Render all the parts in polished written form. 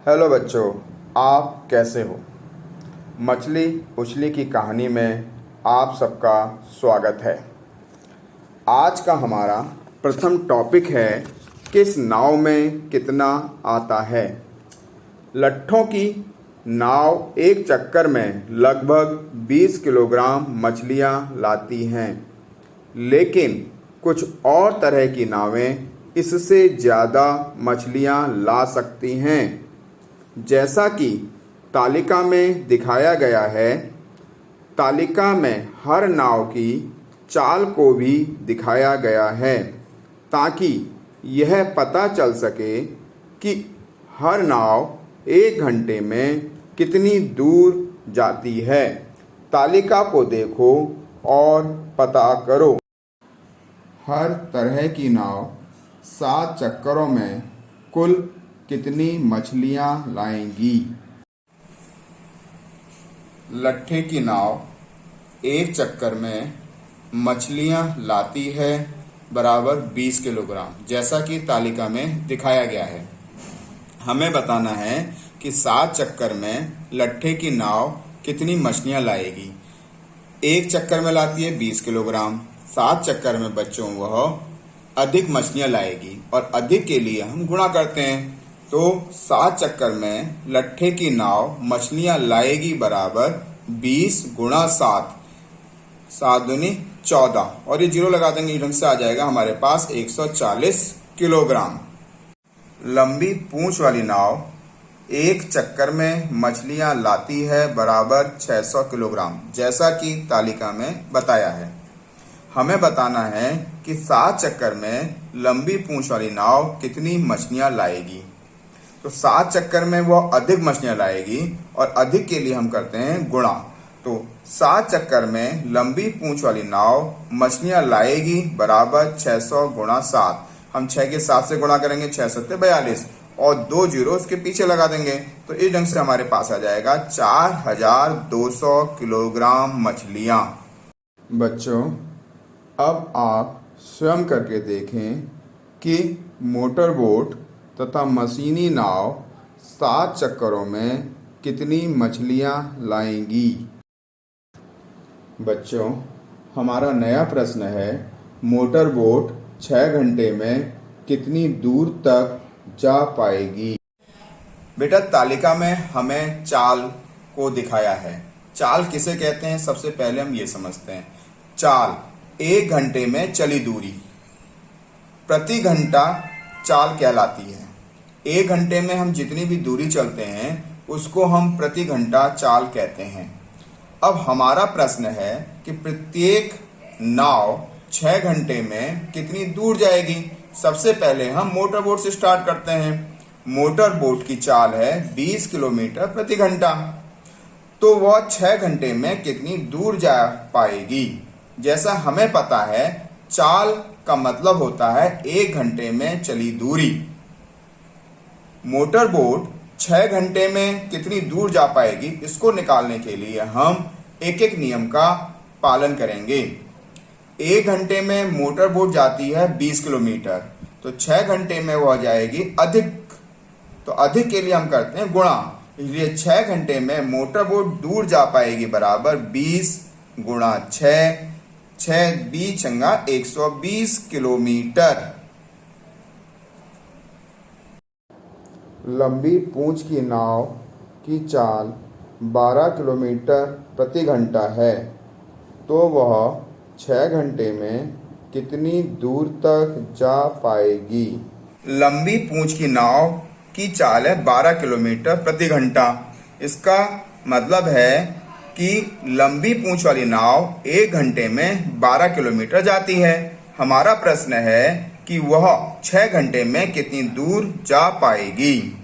Hello बच्चों, आप कैसे हो। मछली उछली की कहानी में आप सबका स्वागत है। आज का हमारा प्रथम टॉपिक है, किस नाव में कितना आता है। लट्ठों की नाव एक चक्कर में लगभग 20 किलोग्राम मछलियाँ लाती हैं, लेकिन कुछ और तरह की नावें इससे ज़्यादा मछलियाँ ला सकती हैं। जैसा कि तालिका में दिखाया गया है, तालिका में हर नाव की चाल को भी दिखाया गया है ताकि यह पता चल सके कि हर नाव 1 घंटे में कितनी दूर जाती है। तालिका को देखो और पता करो। हर तरह की नाव 7 चक्करों में कुल कितनी मछलियाँ लाएंगी। लट्ठे की नाव एक चक्कर में मछलियाँ लाती है बराबर 20 किलोग्राम, जैसा कि तालिका में दिखाया गया है। हमें बताना है कि 7 चक्कर में लट्ठे की नाव कितनी मछलियाँ लाएगी। एक चक्कर में लाती है 20 किलोग्राम, 7 चक्कर में बच्चों वह अधिक मछलियाँ लाएगी और अधिक के लिए हम गुणा करते हैं। तो 7 चक्कर में लट्ठे की नाव मछलियाँ लाएगी बराबर 20 गुणा 7, 7 दूनी 14, और ये जीरो लगा देंगे, ढंग से आ जाएगा हमारे पास 140 किलोग्राम। लंबी पूंछ वाली नाव एक चक्कर में मछलियाँ लाती है बराबर 600 किलोग्राम, जैसा कि तालिका में बताया है। हमें बताना है कि 7 चक्कर में लंबी पूंछ वाली नाव कितनी मछलियाँ लाएगी। तो 7 चक्कर में वो अधिक मछलियाँ लाएगी और अधिक के लिए हम करते हैं गुणा। तो 7 चक्कर में लंबी पूंछ वाली नाव मछलियाँ लाएगी बराबर 600 गुणा 7। हम 6 के 7 से गुणा करेंगे, 6 सत्ते 42 और 2 जीरो उसके पीछे लगा देंगे। तो इस ढंग से हमारे पास आ जाएगा 4200 किलोग्राम मछलियाँ। बच्चों, अब आप स्वयं करके देखें कि मोटर बोट तथा मशीनी नाव 7 चक्करों में कितनी मछलियाँ लाएंगी। बच्चों, हमारा नया प्रश्न है, मोटर बोट 6 घंटे में कितनी दूर तक जा पाएगी। बेटा, तालिका में हमें चाल को दिखाया है। चाल किसे कहते हैं, सबसे पहले हम ये समझते हैं। चाल 1 घंटे में चली दूरी, प्रति घंटा चाल कहलाती है। 1 घंटे में हम जितनी भी दूरी चलते हैं उसको हम प्रति घंटा चाल कहते हैं। अब हमारा प्रश्न है कि प्रत्येक नाव 6 घंटे में कितनी दूर जाएगी। सबसे पहले हम मोटर बोट से स्टार्ट करते हैं। मोटर बोट की चाल है 20 किलोमीटर प्रति घंटा, तो वह 6 घंटे में कितनी दूर जा पाएगी। जैसा हमें पता है, चाल का मतलब होता है 1 घंटे में चली दूरी। मोटर बोट 6 घंटे में कितनी दूर जा पाएगी, इसको निकालने के लिए हम एक एक नियम का पालन करेंगे। 1 घंटे में मोटर बोट जाती है 20 किलोमीटर, तो 6 घंटे में वह जाएगी अधिक। तो अधिक के लिए हम करते हैं गुणा, इसलिए 6 घंटे में मोटर बोट दूर जा पाएगी बराबर 20 गुणा 6, 6 20 छंगा 120 किलोमीटर। लंबी पूंछ की नाव की चाल 12 किलोमीटर प्रति घंटा है, तो वह 6 घंटे में कितनी दूर तक जा पाएगी। लंबी पूंछ की नाव की चाल है 12 किलोमीटर प्रति घंटा। इसका मतलब है कि लंबी पूंछ वाली नाव 1 घंटे में 12 किलोमीटर जाती है। हमारा प्रश्न है कि वह 6 घंटे में कितनी दूर जा पाएगी।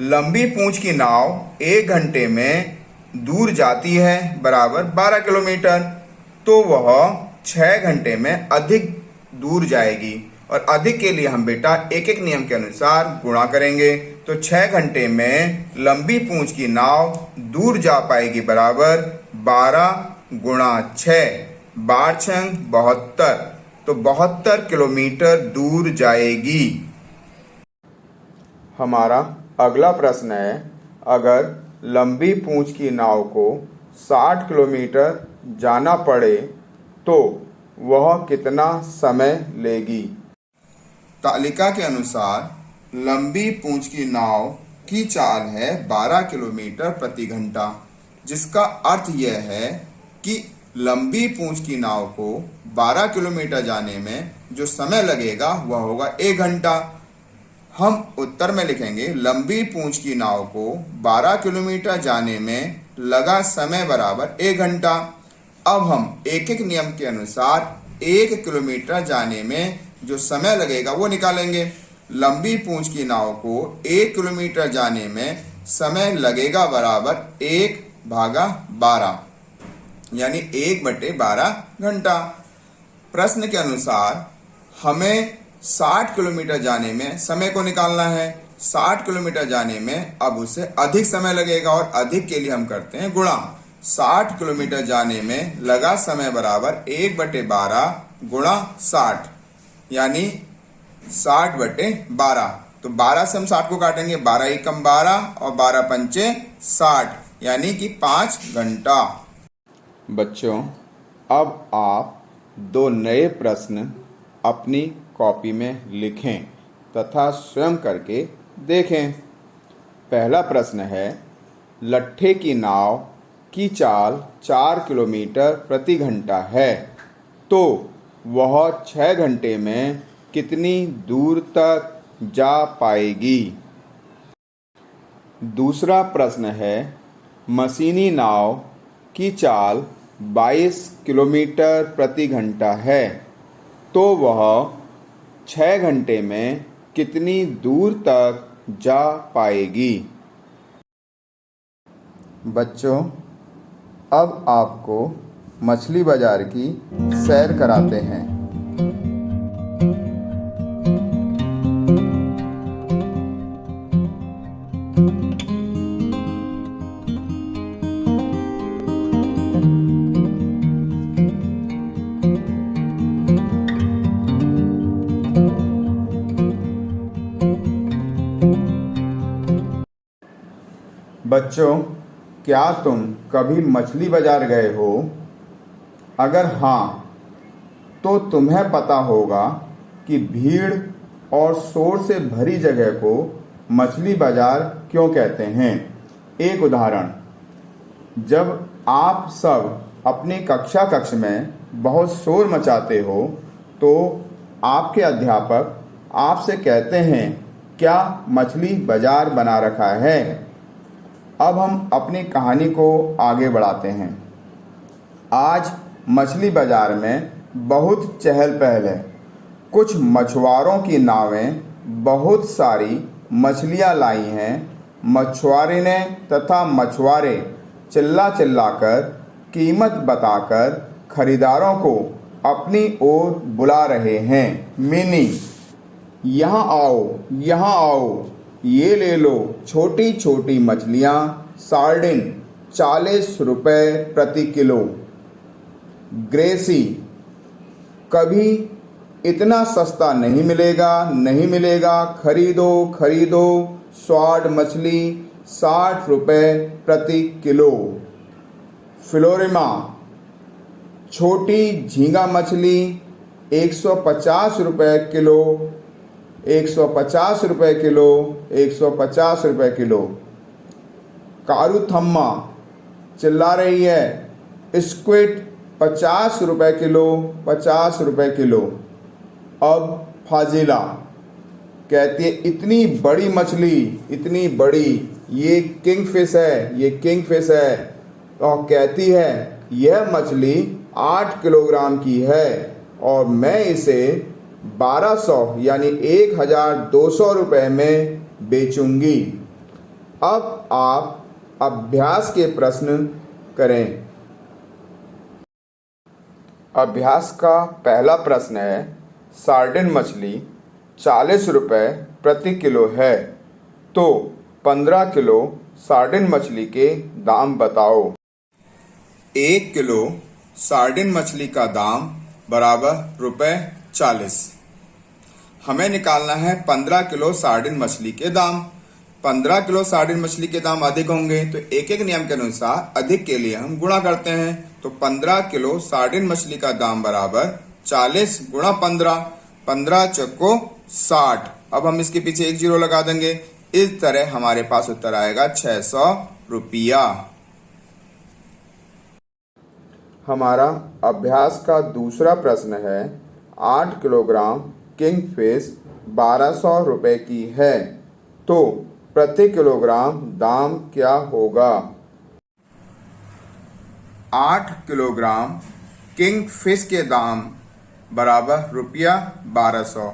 लंबी पूंछ की नाव 1 घंटे में दूर जाती है बराबर 12 किलोमीटर, तो वह 6 घंटे में अधिक दूर जाएगी। और अधिक के लिए हम बेटा एक एक नियम के अनुसार गुणा करेंगे। तो 6 घंटे में लंबी पूंछ की नाव दूर जा पाएगी बराबर 12 गुणा 6, 12 छंग 72, तो 72 किलोमीटर दूर जाएगी। हमारा अगला प्रश्न है, अगर लंबी पूंछ की नाव को 60 किलोमीटर जाना पड़े तो वह कितना समय लेगी? तालिका के अनुसार लंबी पूंछ की नाव की चाल है 12 किलोमीटर प्रति घंटा, जिसका अर्थ यह है कि लंबी पूंछ की नाव को 12 किलोमीटर जाने में जो समय लगेगा वह होगा 1 घंटा। हम उत्तर में लिखेंगे लंबी पूंछ की नाव को 12 किलोमीटर जाने में लगा समय बराबर 1 घंटा। अब हम एक एक नियम के अनुसार 1 किलोमीटर जाने में जो समय लगेगा वो निकालेंगे। लंबी पूंछ की नाव को 1 किलोमीटर जाने में समय लगेगा बराबर 1/12, यानी 1/12 घंटा। प्रश्न के अनुसार हमें 60 किलोमीटर जाने में समय को निकालना है। 60 किलोमीटर जाने में अब उससे अधिक समय लगेगा और अधिक के लिए हम करते हैं गुणा। 60 किलोमीटर जाने में लगा समय बराबर 1/12 गुणा 60, यानी 60/12। तो 12 से हम 60 को काटेंगे, 12 एकम 12 और 12 पंचे 60, यानी कि 5 घंटा। बच्चों, अब आप 2 नए प्रश्न अपनी कॉपी में लिखें तथा स्वयं करके देखें। पहला प्रश्न है, लट्ठे की नाव की चाल 4 किलोमीटर प्रति घंटा है, तो वह 6 घंटे में कितनी दूर तक जा पाएगी? दूसरा प्रश्न है, मशीनी नाव की चाल 22 किलोमीटर प्रति घंटा है, तो वह 6 घंटे में कितनी दूर तक जा पाएगी? बच्चों, अब आपको मछली बाजार की सैर कराते हैं। बच्चों, क्या तुम कभी मछली बाजार गए हो? अगर हाँ, तो तुम्हें पता होगा कि भीड़ और शोर से भरी जगह को मछली बाजार क्यों कहते हैं। एक उदाहरण, जब आप सब अपनी कक्ष में बहुत शोर मचाते हो तो आपके अध्यापक आपसे कहते हैं, क्या मछली बाजार बना रखा है? अब हम अपनी कहानी को आगे बढ़ाते हैं। आज मछली बाजार में बहुत चहल पहल है। कुछ मछुआरों की नावें बहुत सारी मछलियां लाई हैं। मछुआरे ने तथा मछुआरे चिल्ला चिल्लाकर कीमत बताकर खरीदारों को अपनी ओर बुला रहे हैं। मिनी, यहाँ आओ, यहाँ आओ, ये ले लो छोटी छोटी मछलियाँ, सार्डिन 40 रुपए प्रति किलो। ग्रेसी, कभी इतना सस्ता नहीं मिलेगा, नहीं मिलेगा, खरीदो खरीदो, स्वाद मछली 60 रुपए प्रति किलो। फ्लोरिमा, छोटी झींगा मछली 150 रुपए किलो, 150 रुपए किलो, 150 रुपए किलो। कारूथम्मा चिल्ला रही है, स्क्विड 50 रुपए किलो, 50 रुपए किलो। अब फाजिला कहती है, इतनी बड़ी मछली, इतनी बड़ी, ये किंगफिश है, ये किंगफिश है। और कहती है, यह मछली 8 किलोग्राम की है और मैं इसे 1200 यानी 1200 रुपए में बेचूंगी। अब आप अभ्यास के प्रश्न करें। अभ्यास का पहला प्रश्न है, सार्डिन मछली 40 रुपए प्रति किलो है, तो 15 किलो सार्डिन मछली के दाम बताओ। 1 किलो सार्डिन मछली का दाम बराबर ₹40। हमें निकालना है 15 किलो सार्डिन मछली के दाम। 15 किलो सार्डिन मछली के दाम अधिक होंगे तो एक एक नियम के अनुसार अधिक के लिए हम गुणा करते हैं। तो 15 किलो सार्डिन मछली का दाम बराबर 40 गुणा 15, 15 चौको 60। अब हम इसके पीछे एक जीरो लगा देंगे। इस तरह हमारे पास उत्तर आएगा 600 रुपया। हमारा अभ्यास का दूसरा प्रश्न है 8 किलोग्राम किंगफिश 1200 रुपए की है तो प्रति किलोग्राम दाम क्या होगा। 8 किलोग्राम किंगफिश के दाम बराबर रुपया 1200।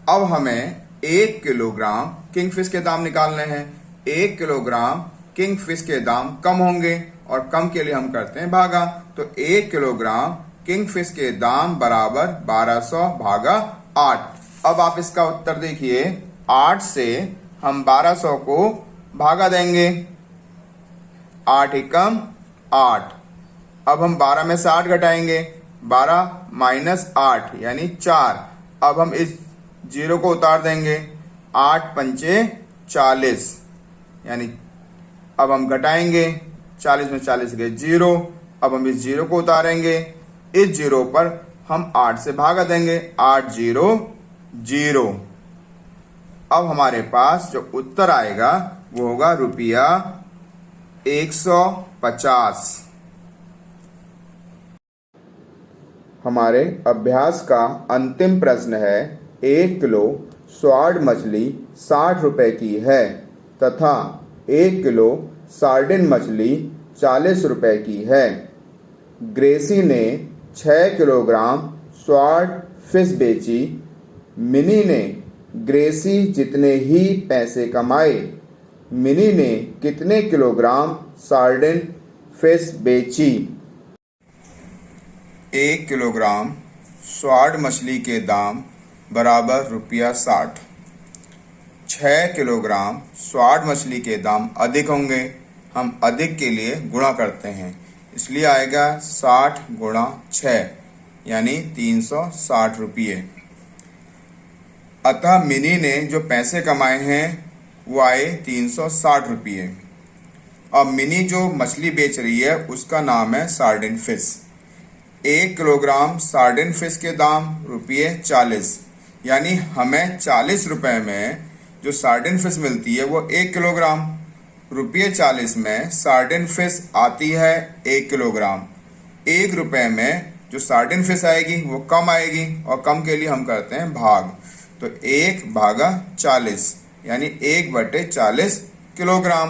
अब हमें 1 किलोग्राम किंगफिश के दाम निकालने हैं। 1 किलोग्राम किंगफिश के दाम कम होंगे और कम के लिए हम करते हैं भागा। तो 1 किलोग्राम किंगफिश के दाम बराबर 1200 भागा 8। अब आप इसका उत्तर देखिए, 8 से हम 1200 को भागा देंगे। 8 एकम 8। अब हम 12 में से 8 घटाएंगे। 12 माइनस 8 यानी 4। अब हम इस जीरो को उतार देंगे। 8 पंचे 40 यानी अब हम घटाएंगे। 40 में 40 गए जीरो। अब हम इस जीरो को उतारेंगे। इस जीरो पर हम 8 से भागा देंगे। 8 जीरो 0। अब हमारे पास जो उत्तर आएगा वो होगा रुपया 150। हमारे अभ्यास का अंतिम प्रश्न है 1 किलो स्वार्ड मछली 60 रुपए की है तथा 1 किलो सार्डिन मछली 40 रुपए की है। ग्रेसी ने 6 किलोग्राम स्वार्ड फिश बेची। मिनी ने ग्रेसी जितने ही पैसे कमाए। मिनी ने कितने किलोग्राम सार्डिन फिश बेची। 1 किलोग्राम स्वार्ड मछली के दाम बराबर रुपया 60। 6 किलोग्राम स्वार्ड मछली के दाम अधिक होंगे। हम अधिक के लिए गुणा करते हैं, इसलिए आएगा 60 गुणा 6 यानी 360 रुपये। अतः मिनी ने जो पैसे कमाए हैं वो आए 360 रुपये। अब मिनी जो मछली बेच रही है उसका नाम है sardine fish. 1 kilogram sardine fish के दाम रुपये 40 यानी हमें 40 रुपए में जो सार्डिन फिश मिलती है वो 1 किलोग्राम। रुपये 40 में सार्डिन फिश आती है 1 किलोग्राम। 1 रुपए में जो सार्डिन फिश आएगी वो कम आएगी और कम के लिए हम करते हैं भाग। तो 1 भागा 40 यानी 1/40 किलोग्राम।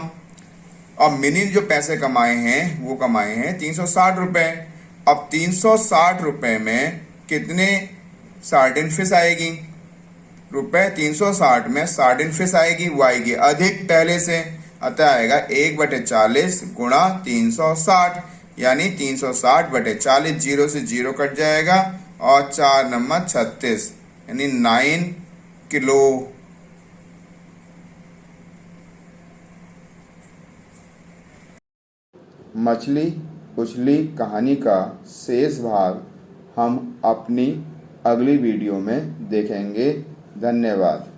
अब मिनी जो पैसे कमाए हैं वो कमाए हैं 360 रुपए। अब 360 रुपए में कितने सार्डिन फिश आएगी। रुपए 360 में सार्डिन फिश आएगी वो आएगी अधिक पहले से। अतः आएगा 1/40 गुणा 360 यानी 360/40। जीरो से जीरो कट जाएगा और 4 नंबर 36 यानी 9 किलो। मछली उछली कहानी का शेष भाग हम अपनी अगली वीडियो में देखेंगे। धन्यवाद।